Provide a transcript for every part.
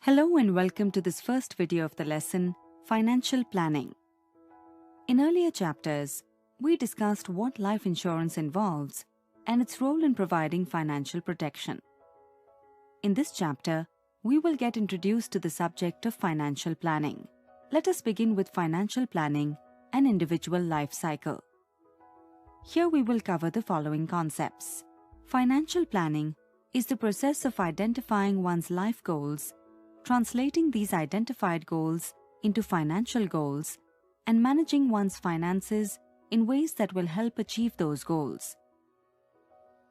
Hello and welcome to this first video of the lesson, Financial Planning. In earlier chapters, we discussed what life insurance involves and its role in providing financial protection. In this chapter, we will get introduced to the subject of financial planning. Let us begin with financial planning and individual life cycle. Here we will cover the following concepts. Financial planning is the process of identifying one's life goals, translating these identified goals into financial goals, and managing one's finances in ways that will help achieve those goals.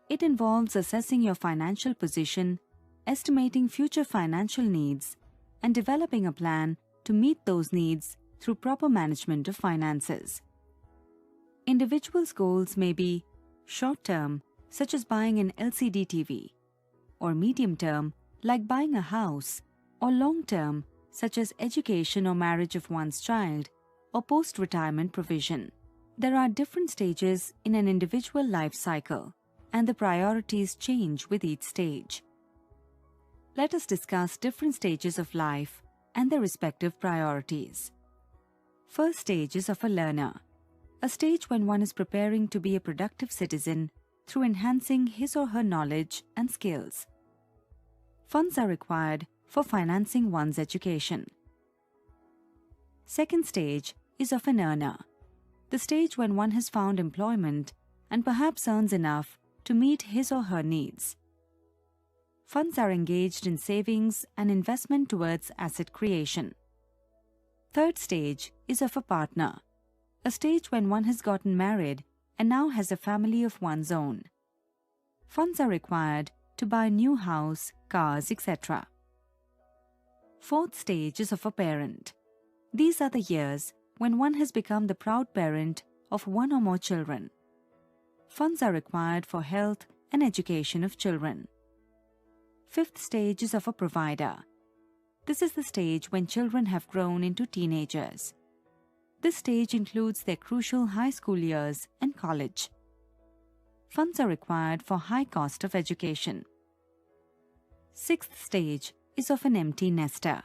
It involves assessing your financial position, estimating future financial needs, and developing a plan to meet those needs through proper management of finances. Individuals' goals may be short-term, such as buying an LCD TV, or medium-term, like buying a house, or long-term, such as education or marriage of one's child, or post-retirement provision. There are different stages in an individual life cycle, and the priorities change with each stage. Let us discuss different stages of life and their respective priorities. First stage is of a learner, a stage when one is preparing to be a productive citizen through enhancing his or her knowledge and skills. Funds are required for financing one's education. Second stage is of an earner, the stage when one has found employment and perhaps earns enough to meet his or her needs. Funds are engaged in savings and investment towards asset creation. Third stage is of a partner, a stage when one has gotten married and now has a family of one's own. Funds are required to buy a new house, cars, etc. Fourth stage is of a parent. These are the years when one has become the proud parent of one or more children. Funds are required for health and education of children. Fifth stage is of a provider. This is the stage when children have grown into teenagers. This stage includes their crucial high school years and college. Funds are required for high cost of education. Sixth stage is of an empty nester.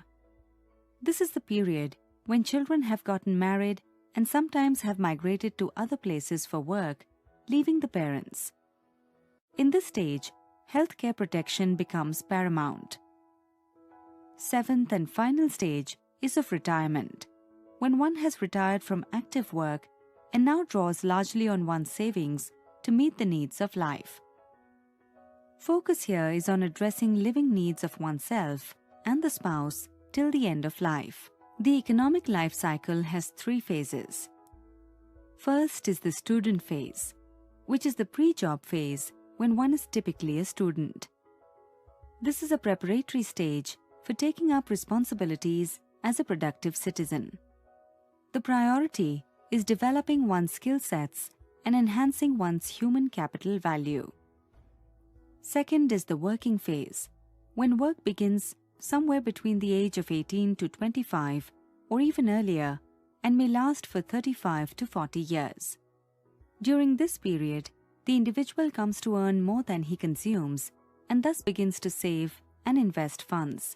This is the period when children have gotten married and sometimes have migrated to other places for work, leaving the parents. In this stage, healthcare protection becomes paramount. Seventh and final stage is of retirement, when one has retired from active work and now draws largely on one's savings to meet the needs of life. Focus here is on addressing living needs of oneself and the spouse till the end of life. The economic life cycle has three phases. First is the student phase, which is the pre-job phase when one is typically a student. This is a preparatory stage for taking up responsibilities as a productive citizen. The priority is developing one's skill sets and enhancing one's human capital value. Second is the working phase, when work begins somewhere between the age of 18 to 25 or even earlier and may last for 35 to 40 years. During this period, the individual comes to earn more than he consumes and thus begins to save and invest funds.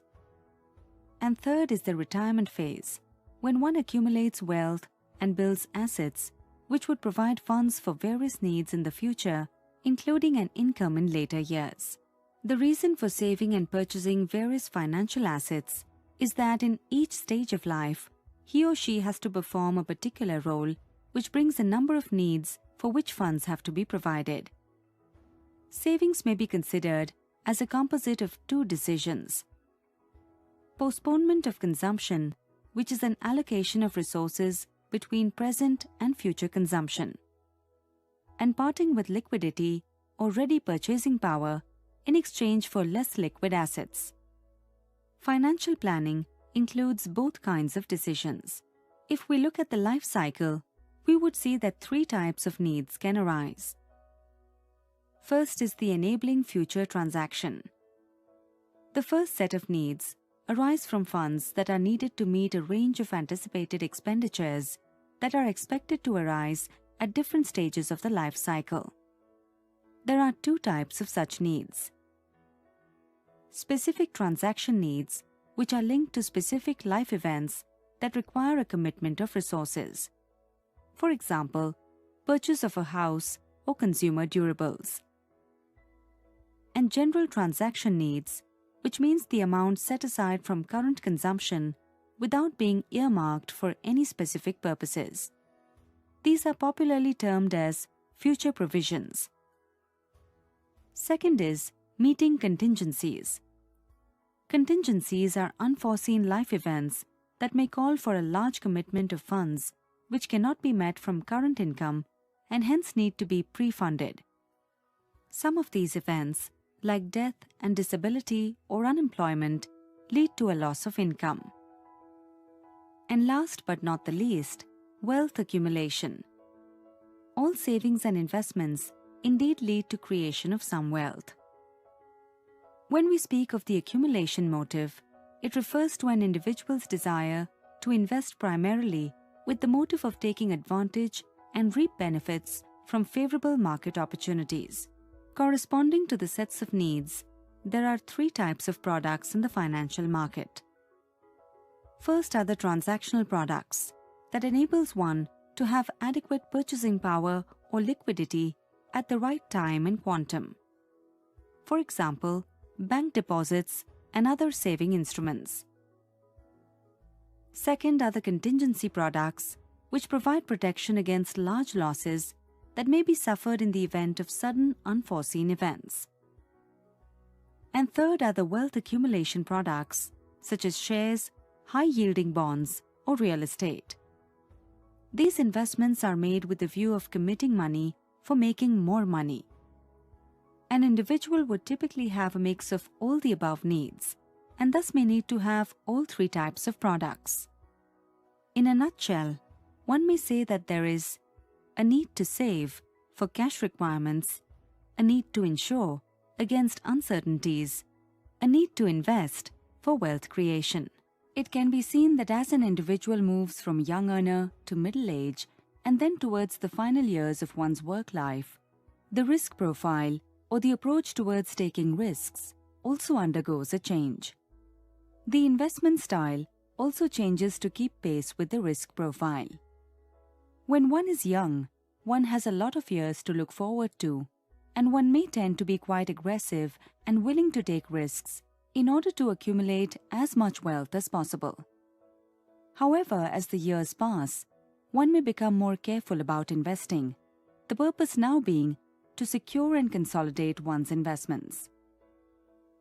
And third is the retirement phase, when one accumulates wealth and builds assets which would provide funds for various needs in the future, including an income in later years. The reason for saving and purchasing various financial assets is that in each stage of life, he or she has to perform a particular role which brings a number of needs for which funds have to be provided. Savings may be considered as a composite of two decisions. Postponement of consumption, which is an allocation of resources between present and future consumption, and parting with liquidity or ready purchasing power in exchange for less liquid assets. Financial planning includes both kinds of decisions. If we look at the life cycle, we would see that three types of needs can arise. First is the enabling future transaction. The first set of needs arise from funds that are needed to meet a range of anticipated expenditures that are expected to arise at different stages of the life cycle. There are two types of such needs. Specific transaction needs which are linked to specific life events that require a commitment of resources. For example, purchase of a house or consumer durables. And general transaction needs, which means the amount set aside from current consumption without being earmarked for any specific purposes. These are popularly termed as future provisions. Second is meeting contingencies. Contingencies are unforeseen life events that may call for a large commitment of funds which cannot be met from current income and hence need to be pre-funded. Some of these events, like death and disability or unemployment, lead to a loss of income. And last but not the least, wealth accumulation. All savings and investments indeed lead to creation of some wealth. When we speak of the accumulation motive, it refers to an individual's desire to invest primarily with the motive of taking advantage and reap benefits from favorable market opportunities. Corresponding to the sets of needs, there are three types of products in the financial market. First are the transactional products that enables one to have adequate purchasing power or liquidity at the right time and quantum. For example, bank deposits and other saving instruments. Second are the contingency products, which provide protection against large losses that may be suffered in the event of sudden unforeseen events. And third are the wealth accumulation products, such as shares, high-yielding bonds, or real estate. These investments are made with the view of committing money for making more money. An individual would typically have a mix of all the above needs, and thus may need to have all three types of products. In a nutshell, one may say that there is a need to save for cash requirements, a need to insure against uncertainties, a need to invest for wealth creation. It can be seen that as an individual moves from young earner to middle age and then towards the final years of one's work life, the risk profile or the approach towards taking risks also undergoes a change. The investment style also changes to keep pace with the risk profile. When one is young, one has a lot of years to look forward to, and one may tend to be quite aggressive and willing to take risks in order to accumulate as much wealth as possible. However, as the years pass, one may become more careful about investing, the purpose now being to secure and consolidate one's investments.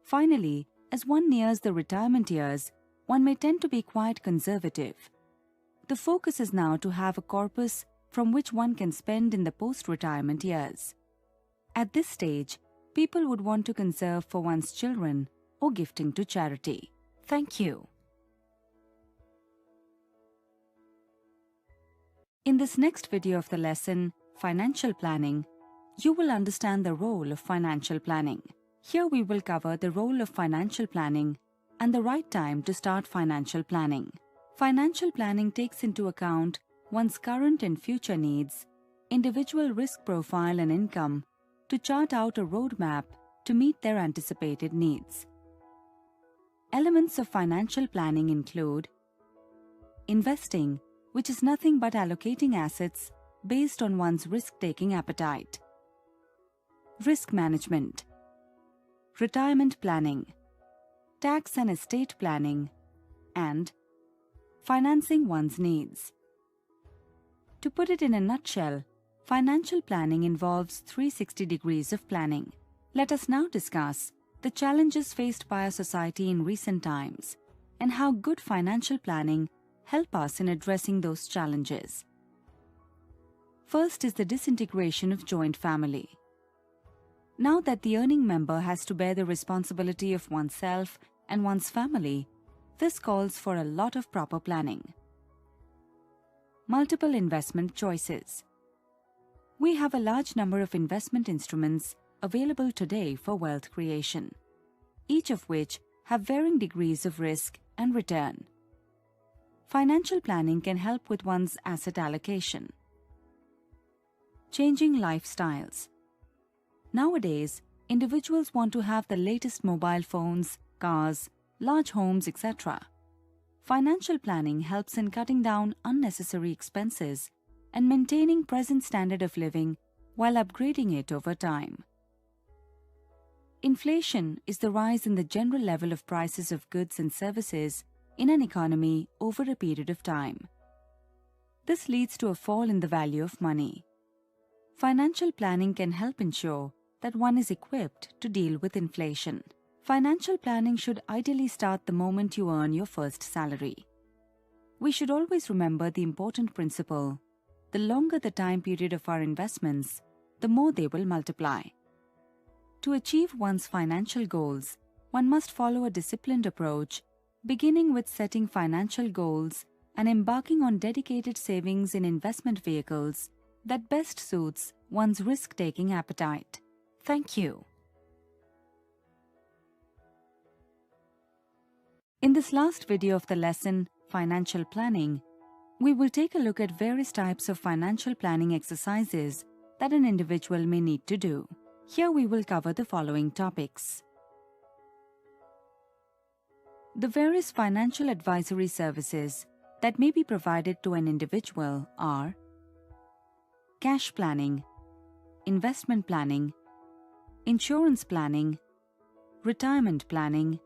Finally, as one nears the retirement years, one may tend to be quite conservative. The focus is now to have a corpus from which one can spend in the post-retirement years. At this stage, people would want to conserve for one's children or gifting to charity. Thank you. In this next video of the lesson, Financial Planning, you will understand the role of financial planning. Here we will cover the role of financial planning and the right time to start financial planning. Financial planning takes into account one's current and future needs, individual risk profile and income to chart out a roadmap to meet their anticipated needs. Elements of financial planning include investing, which is nothing but allocating assets based on one's risk-taking appetite. Risk management, retirement planning, tax and estate planning, and financing one's needs. To put it in a nutshell, financial planning involves 360 degrees of planning. Let us now discuss the challenges faced by our society in recent times and how good financial planning help us in addressing those challenges. First is the disintegration of joint family. Now that the earning member has to bear the responsibility of oneself and one's family, this calls for a lot of proper planning. Multiple investment choices. We have a large number of investment instruments available today for wealth creation, each of which have varying degrees of risk and return. Financial planning can help with one's asset allocation. Changing lifestyles. Nowadays, individuals want to have the latest mobile phones, cars, large homes, etc. Financial planning helps in cutting down unnecessary expenses and maintaining present standard of living while upgrading it over time. Inflation is the rise in the general level of prices of goods and services in an economy over a period of time. This leads to a fall in the value of money. Financial planning can help ensure that one is equipped to deal with inflation. Financial planning should ideally start the moment you earn your first salary. We should always remember the important principle: the longer the time period of our investments, the more they will multiply. To achieve one's financial goals, one must follow a disciplined approach, beginning with setting financial goals and embarking on dedicated savings in investment vehicles that best suits one's risk-taking appetite. Thank you. In this last video of the lesson, Financial Planning, we will take a look at various types of financial planning exercises that an individual may need to do. Here we will cover the following topics. The various financial advisory services that may be provided to an individual are cash planning, investment planning, insurance planning, retirement planning,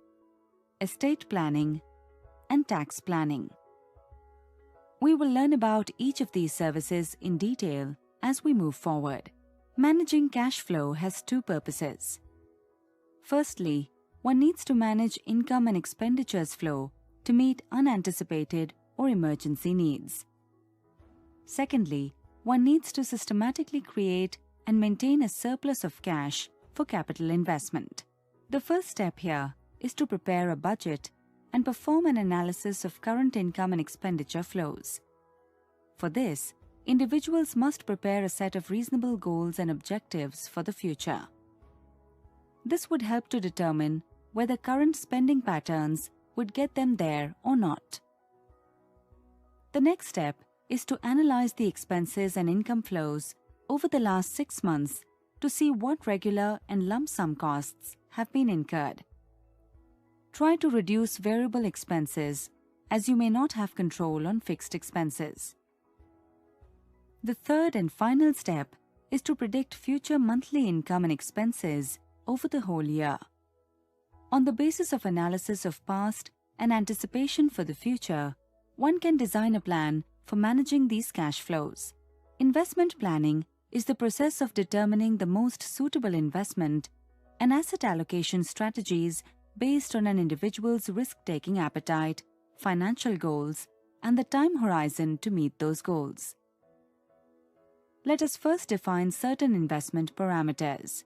estate planning, and tax planning. We will learn about each of these services in detail as we move forward. Managing cash flow has two purposes. Firstly, one needs to manage income and expenditures flow to meet unanticipated or emergency needs. Secondly, one needs to systematically create and maintain a surplus of cash for capital investment. The first step here is to prepare a budget and perform an analysis of current income and expenditure flows. For this, individuals must prepare a set of reasonable goals and objectives for the future. This would help to determine whether current spending patterns would get them there or not. The next step is to analyze the expenses and income flows over the last 6 months to see what regular and lump sum costs have been incurred. Try to reduce variable expenses, as you may not have control on fixed expenses. The third and final step is to predict future monthly income and expenses over the whole year. On the basis of analysis of past and anticipation for the future, one can design a plan for managing these cash flows. Investment planning is the process of determining the most suitable investment and asset allocation strategies based on an individual's risk-taking appetite, financial goals, and the time horizon to meet those goals. Let us first define certain investment parameters.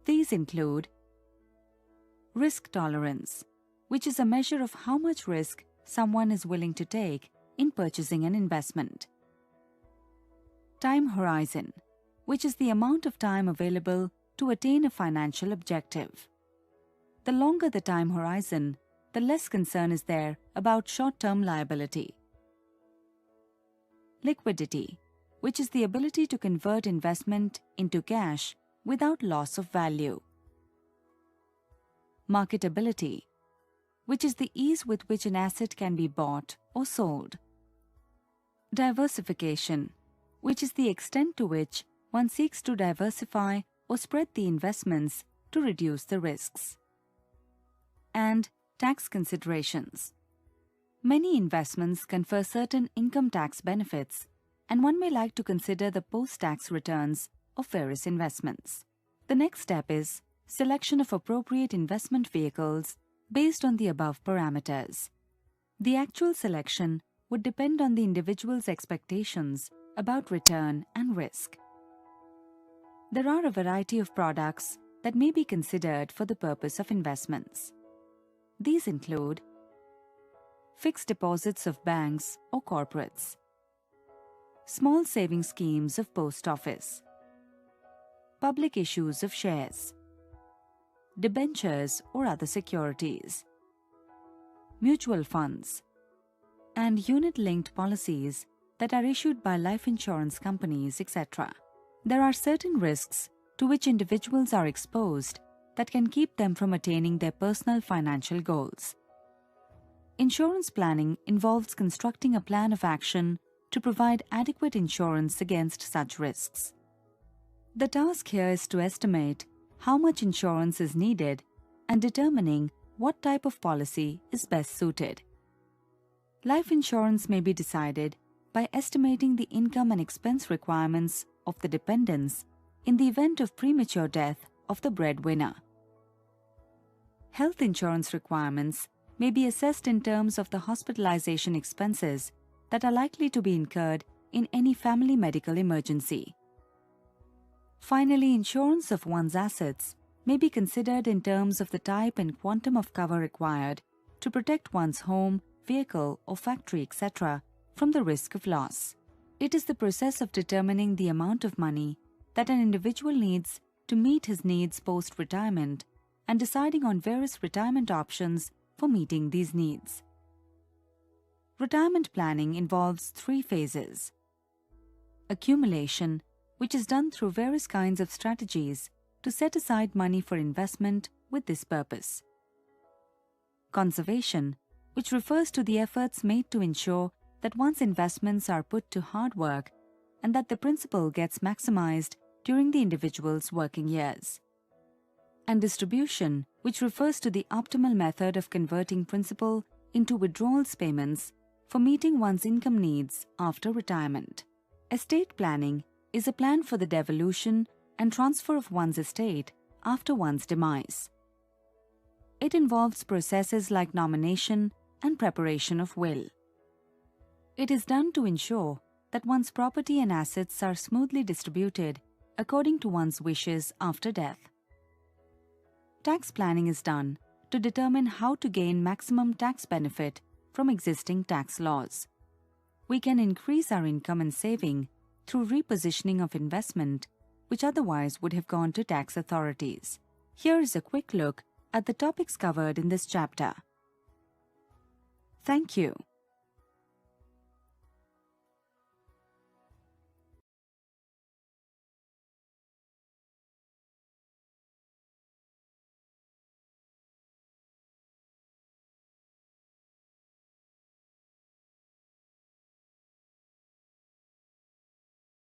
These include risk tolerance, which is a measure of how much risk someone is willing to take in purchasing an investment. Time horizon, which is the amount of time available to attain a financial objective. The longer the time horizon, the less concern is there about short-term liability. Liquidity, which is the ability to convert investment into cash without loss of value. Marketability, which is the ease with which an asset can be bought or sold. Diversification, which is the extent to which one seeks to diversify or spread the investments to reduce the risks. And tax considerations. Many investments confer certain income tax benefits, and one may like to consider the post-tax returns of various investments. The next step is selection of appropriate investment vehicles based on the above parameters. The actual selection would depend on the individual's expectations about return and risk. There are a variety of products that may be considered for the purpose of investments. These include fixed deposits of banks or corporates, small saving schemes of post office, public issues of shares, debentures or other securities, mutual funds, and unit-linked policies that are issued by life insurance companies, etc. There are certain risks to which individuals are exposed that can keep them from attaining their personal financial goals. Insurance planning involves constructing a plan of action to provide adequate insurance against such risks. The task here is to estimate how much insurance is needed and determining what type of policy is best suited. Life insurance may be decided by estimating the income and expense requirements of the dependents in the event of premature death of the breadwinner. Health insurance requirements may be assessed in terms of the hospitalization expenses that are likely to be incurred in any family medical emergency. Finally, insurance of one's assets may be considered in terms of the type and quantum of cover required to protect one's home, vehicle, or factory, etc., from the risk of loss. It is the process of determining the amount of money that an individual needs to meet his needs post-retirement and deciding on various retirement options for meeting these needs. Retirement planning involves 3 phases. Accumulation, which is done through various kinds of strategies to set aside money for investment with this purpose. Conservation, which refers to the efforts made to ensure that one's investments are put to hard work and that the principal gets maximized during the individual's working years. And distribution, which refers to the optimal method of converting principal into withdrawals payments for meeting one's income needs after retirement. Estate planning is a plan for the devolution and transfer of one's estate after one's demise. It involves processes like nomination and preparation of will. It is done to ensure that one's property and assets are smoothly distributed according to one's wishes after death. Tax planning is done to determine how to gain maximum tax benefit from existing tax laws. We can increase our income and saving through repositioning of investment, which otherwise would have gone to tax authorities. Here is a quick look at the topics covered in this chapter. Thank you.